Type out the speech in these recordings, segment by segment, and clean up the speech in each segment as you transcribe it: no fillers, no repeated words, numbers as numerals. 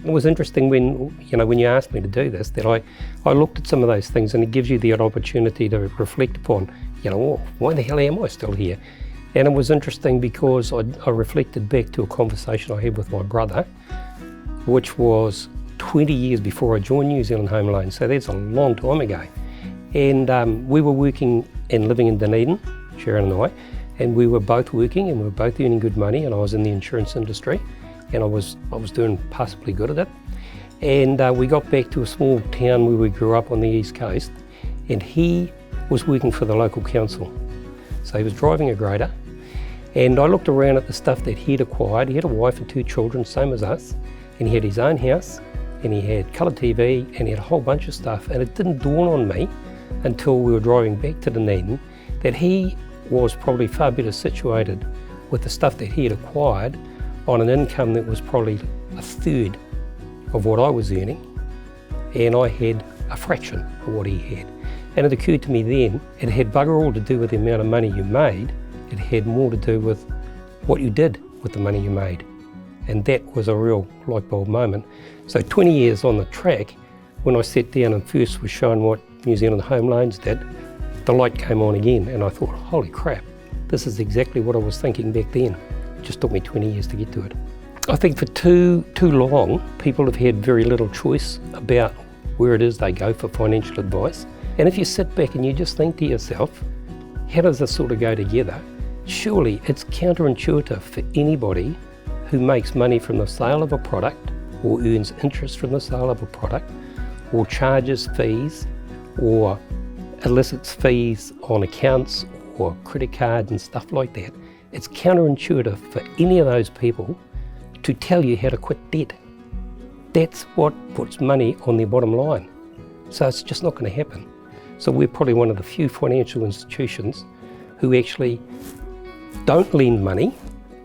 It was interesting when you asked me to do this, that I looked at some of those things, and it gives you the opportunity to reflect upon, oh, why the hell am I still here? And it was interesting because I reflected back to a conversation I had with my brother, which was 20 years before I joined New Zealand Home Loans, so that's a long time ago. And we were working and living in Dunedin, Sharon and I, and we were both working and we were both earning good money, and I was in the insurance industry and I was doing passably good at it. And we got back to a small town where we grew up on the East Coast, and he was working for the local council. So he was driving a grader, and I looked around at the stuff that he'd acquired. He had a wife and 2 children, same as us, and he had his own house, and he had colour TV, and he had a whole bunch of stuff. And it didn't dawn on me until we were driving back to Dunedin that he was probably far better situated with the stuff that he had acquired on an income that was probably a third of what I was earning, and I had a fraction of what he had. And it occurred to me then, it had bugger all to do with the amount of money you made. It had more to do with what you did with the money you made. And that was a real light bulb moment. So 20 years on the track, when I sat down and first was shown what New Zealand Home Loans did, the light came on again, and I thought, holy crap, this is exactly what I was thinking back then. It just took me 20 years to get to it. I think for too long, people have had very little choice about where it is they go for financial advice. And if you sit back and you just think to yourself, how does this sort of go together? Surely it's counterintuitive for anybody who makes money from the sale of a product, or earns interest from the sale of a product, or charges fees, or elicits fees on accounts or credit cards and stuff like that. It's counterintuitive for any of those people to tell you how to quit debt. That's what puts money on their bottom line. So it's just not going to happen. So we're probably one of the few financial institutions who actually don't lend money.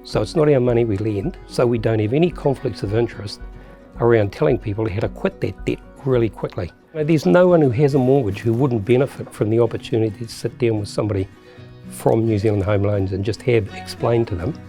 So it's not our money we lend. So we don't have any conflicts of interest around telling people how to quit that debt really quickly. There's no one who has a mortgage who wouldn't benefit from the opportunity to sit down with somebody from New Zealand Home Loans and just have explained to them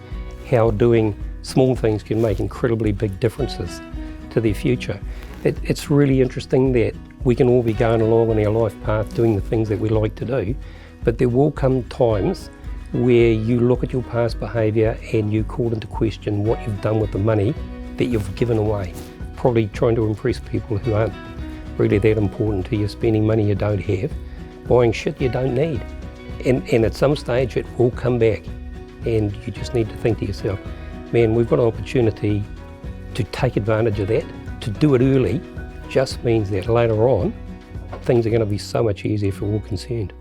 how doing small things can make incredibly big differences to their future. It's really interesting that we can all be going along on our life path doing the things that we like to do, but there will come times where you look at your past behaviour and you call into question what you've done with the money that you've given away, probably trying to impress people who aren't really that important to you, spending money you don't have, buying shit you don't need. And at some stage it will come back, and you just need to think to yourself, man, we've got an opportunity to take advantage of that. To do it early just means that later on things are going to be so much easier for all concerned.